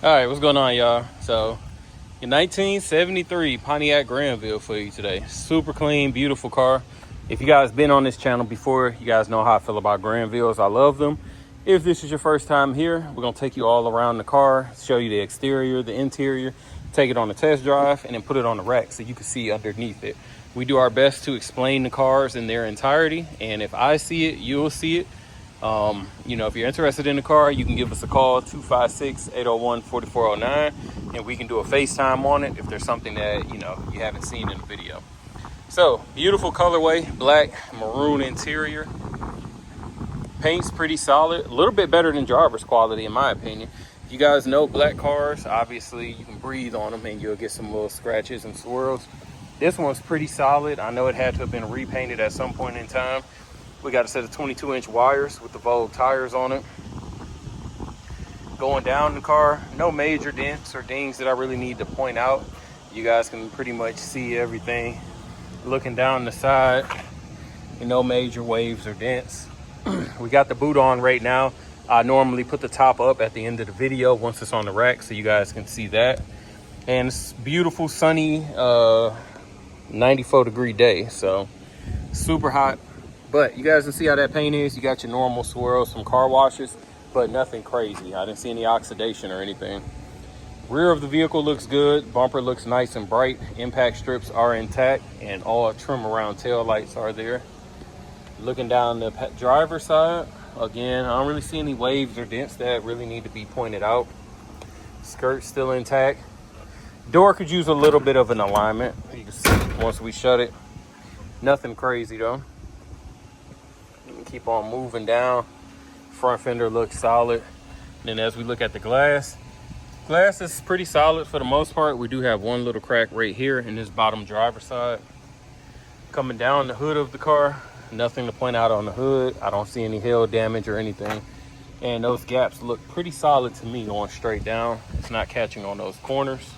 All right, what's going on, y'all? So, your 1973 Pontiac Grandville for you today. Super clean, beautiful car. If you guys been on this channel before, you guys know how I feel about Grandvilles. I love them. If this is your first time here, we're gonna take you all around the car, show you the exterior, the interior, take it on a test drive, and then put it on the rack so you can see underneath it. We do our best to explain the cars in their entirety, and if I see it, you'll see it. You know, if you're interested in the car, you can give us a call, 256-801-4409, and we can do a FaceTime on it if there's something that, you know, you haven't seen in the video. So, beautiful colorway, black, maroon interior. Paint's pretty solid, a little bit better than driver's quality in my opinion. You guys know black cars, obviously you can breathe on them and you'll get some little scratches and swirls. This one's pretty solid. I know it had to have been repainted at some point in time. We got a set of 22-inch wires with the Vogue tires on it. Going down the car, no major dents or dings that I really need to point out. You guys can pretty much see everything. Looking down the side, no major waves or dents. We got the boot on right now. I normally put the top up at the end of the video once it's on the rack so you guys can see that. And it's beautiful, sunny, 94-degree day, so super hot. But you guys can see how that paint is. You got your normal swirls from car washes, but nothing crazy. I didn't see any oxidation or anything. Rear of the vehicle looks good. Bumper looks nice and bright. Impact strips are intact, and all trim around tail lights are there. Looking down the driver's side, again, I don't really see any waves or dents that really need to be pointed out. Skirt's still intact. Door could use a little bit of an alignment. You can see once we shut it. Nothing crazy though. Keep on moving down. Front fender looks solid. And then as we look at the glass is pretty solid for the most part. We do have one little crack right here in this bottom driver's side. Coming down the hood of the car, nothing to point out on the hood. I don't see any hail damage or anything. And those gaps look pretty solid to me going straight down. It's not catching on those corners.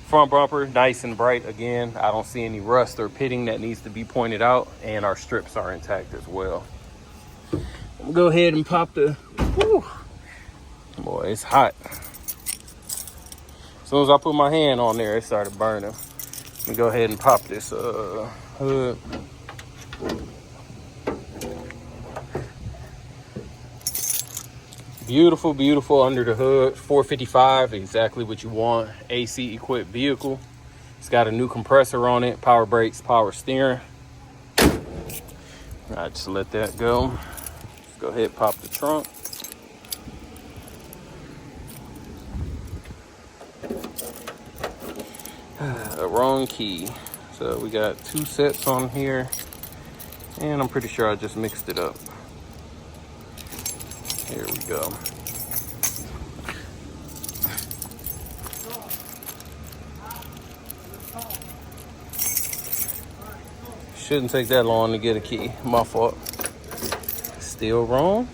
Front bumper, nice and bright again. I don't see any rust or pitting that needs to be pointed out, and our strips are intact as well. I'm gonna go ahead and pop the, whew, boy, it's hot. As soon as I put my hand on there, it started burning. Let me go ahead and pop this hood. Beautiful, beautiful under the hood. 455, exactly what you want. AC equipped vehicle. It's got a new compressor on it, power brakes, power steering. I just let that go. Let's go ahead and pop the trunk. Wrong key. So we got two sets on here, and I'm pretty sure I just mixed it up. Here we go. Shouldn't take that long to get a key. My fault. Still wrong.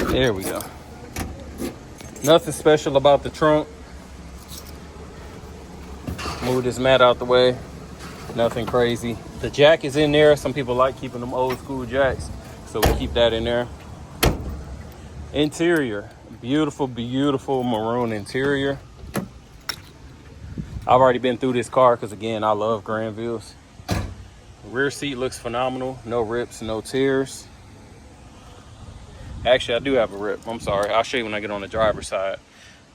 There we go. Nothing special about the trunk. Move this mat out the way. Nothing crazy. The jack is in there. Some people like keeping them old school jacks, so we keep that in there. Interior, beautiful, beautiful maroon interior. I've already been through this car because again, I love Grandvilles. Rear seat looks phenomenal. No rips, no tears. Actually, I do have a rip. I'm sorry. I'll show you when I get on the driver's side.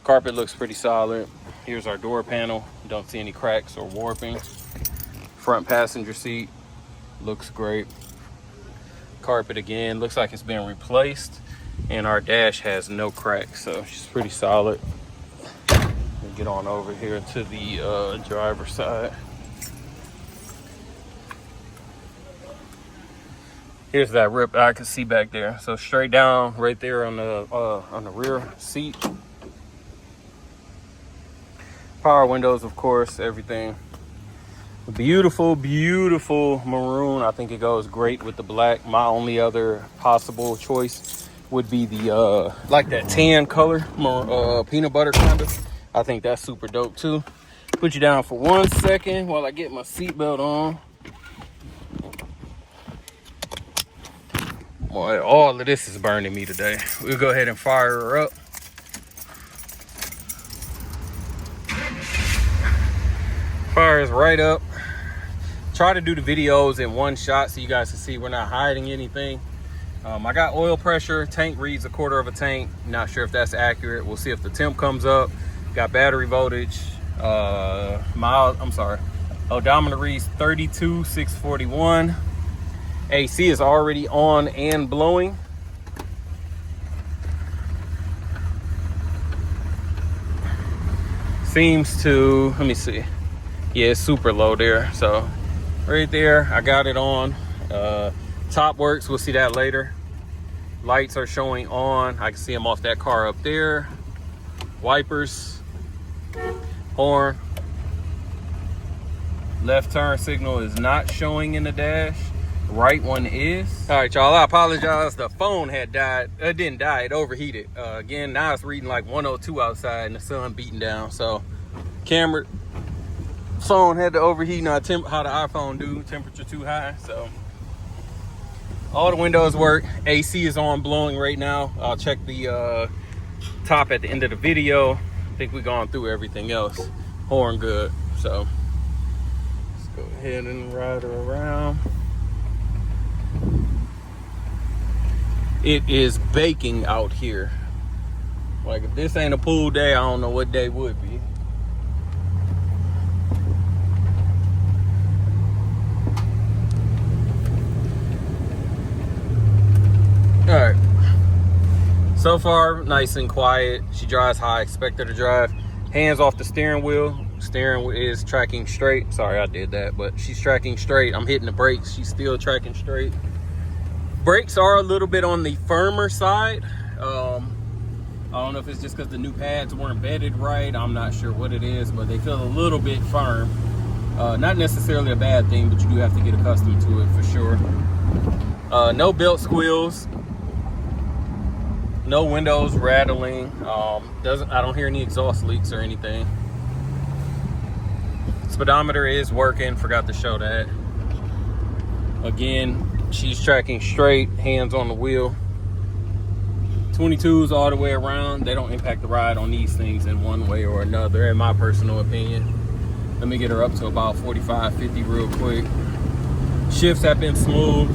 Carpet looks pretty solid. Here's our door panel. Don't see any cracks or warping. Front passenger seat looks great. Carpet again, looks like it's been replaced. And our dash has no cracks, so she's pretty solid. We'll get on over here to the driver's side. Here's that rip that I can see back there. So straight down right there on the rear seat. Power windows, of course, everything. Beautiful, beautiful maroon. I think it goes great with the black. My only other possible choice would be the like that tan color, peanut butter kind of. I think that's super dope too. Put you down for 1 second while I get my seatbelt on. Boy, all of this is burning me today. We'll go ahead and fire her up. Fire is right up. Try to do the videos in one shot so you guys can see we're not hiding anything. I got oil pressure. Tank reads 1/4 of a tank. Not sure if that's accurate. We'll see if the temp comes up. Got battery voltage. Odometer reads 32,641. AC is already on and blowing. Seems to, let me see. Yeah, it's super low there. So right there, I got it on. Top works, we'll see that later. Lights are showing on. I can see them off that car up there. Wipers, horn. Left turn signal is not showing in the dash. Right one is. All right, y'all, I apologize. The phone had died. It didn't die, it overheated. Again, now it's reading like 102 outside and the sun beating down. So camera, phone had to overheat. Now how the iPhone do, temperature too high. So all the windows work. AC is on, blowing right now. I'll check the top at the end of the video. I think we've gone through everything else. Horn good. So let's go ahead and ride her around. It is baking out here. Like, if this ain't a pool day, I don't know what day would be. All right. So far, nice and quiet. She drives how I expect her to drive. Hands off the steering wheel. Steering wheel is tracking straight. Sorry, I did that, but she's tracking straight. I'm hitting the brakes. She's still tracking straight. Brakes are a little bit on the firmer side. I don't know if it's just because the new pads weren't bedded right. I'm not sure what it is, but they feel a little bit firm. Not necessarily a bad thing, but you do have to get accustomed to it for sure. No belt squeals. No windows rattling. I don't hear any exhaust leaks or anything. Speedometer is working. Forgot to show that. Again, she's tracking straight, hands on the wheel. 22s all the way around. They don't impact the ride on these things in one way or another, in my personal opinion. Let me get her up to about 45, 50 real quick. Shifts have been smooth.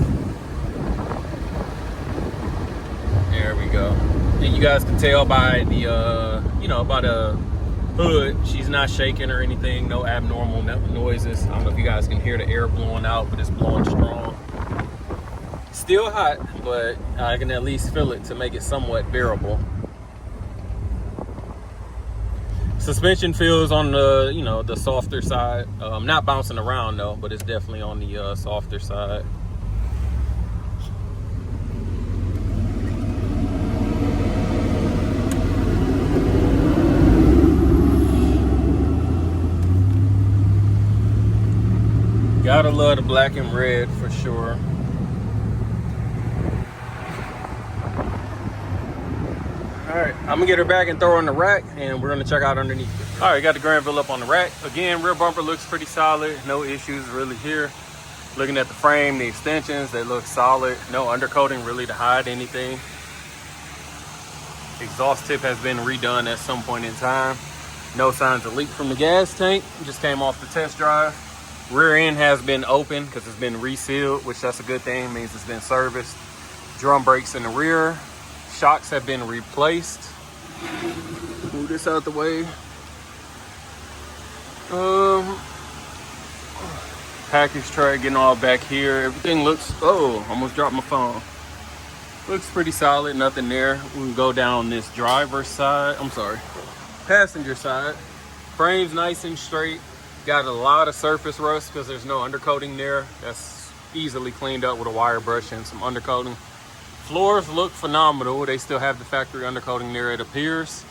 There we go. And you guys can tell by the, by the hood, she's not shaking or anything. No abnormal noises. I don't know if you guys can hear the air blowing out, but it's blowing strong. Still hot, but I can at least feel it to make it somewhat bearable. Suspension feels on the, the softer side. Not bouncing around though, but it's definitely on the softer side. Gotta love the black and red for sure. All right, I'm gonna get her back and throw her on the rack, and we're gonna check out underneath it. All right, got the Grandville up on the rack. Again, rear bumper looks pretty solid. No issues really here. Looking at the frame, the extensions, they look solid. No undercoating really to hide anything. Exhaust tip has been redone at some point in time. No signs of leak from the gas tank. Just came off the test drive. Rear end has been open because it's been resealed, which that's a good thing. It means it's been serviced. Drum brakes in the rear. Shocks have been replaced. Move this out the way. Package tray getting all back here. Everything looks, almost dropped my phone. Looks pretty solid, nothing there. We can go down this driver's side. Passenger side. Frame's nice and straight. Got a lot of surface rust because there's no undercoating there. That's easily cleaned up with a wire brush and some undercoating. Floors look phenomenal. They still have the factory undercoating there, it appears.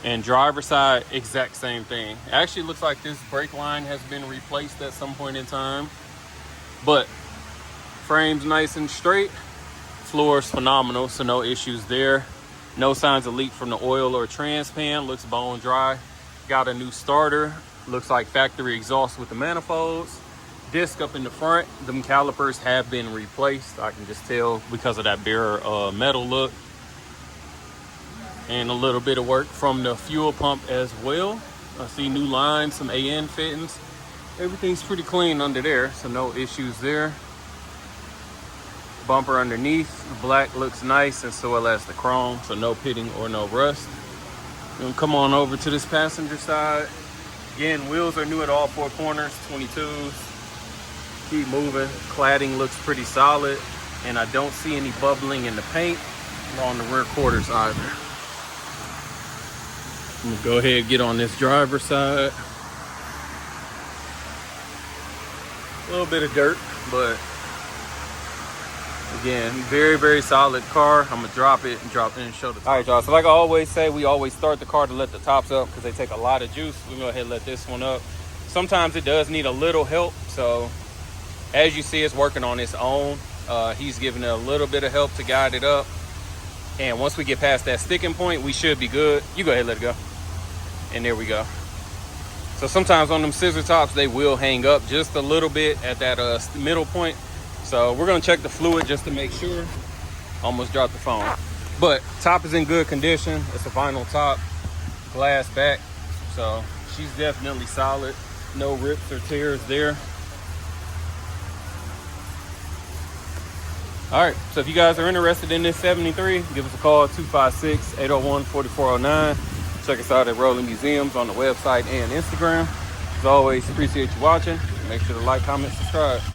And driver side, exact same thing. It actually looks like this brake line has been replaced at some point in time. But frame's nice and straight. Floor's phenomenal, so no issues there. No signs of leak from the oil or trans pan. Looks bone dry. Got a new starter. Looks like factory exhaust with the manifolds. disc up in the front, them calipers have been replaced. I can just tell because of that bare metal look. And a little bit of work from the fuel pump as well. I see new lines, some AN fittings. Everything's pretty clean under there, so no issues there. Bumper underneath, the black looks nice, and so well as the chrome, so no pitting or no rust. And come on over to this passenger side. Again, wheels are new at all four corners, 22s. Keep moving. Cladding looks pretty solid, and I don't see any bubbling in the paint or on the rear quarters either. I'm gonna go ahead and get on this driver's side. A little bit of dirt, but again, very, very solid car. I'm gonna drop it and show the top. All right, y'all, so like I always say, we always start the car to let the tops up because they take a lot of juice. We're gonna go ahead and let this one up. Sometimes it does need a little help, so as you see, it's working on its own. He's giving it a little bit of help to guide it up. And once we get past that sticking point, we should be good. You go ahead and let it go. And there we go. So sometimes on them scissor tops, they will hang up just a little bit at that middle point. So we're gonna check the fluid just to make sure. Almost dropped the phone. But top is in good condition. It's a vinyl top, glass back. So she's definitely solid. No rips or tears there. All right, so if you guys are interested in this 73, give us a call, 256-801-4409. Check us out at Rolling Museums on the website and Instagram. As always, appreciate you watching. Make sure to like, comment, subscribe.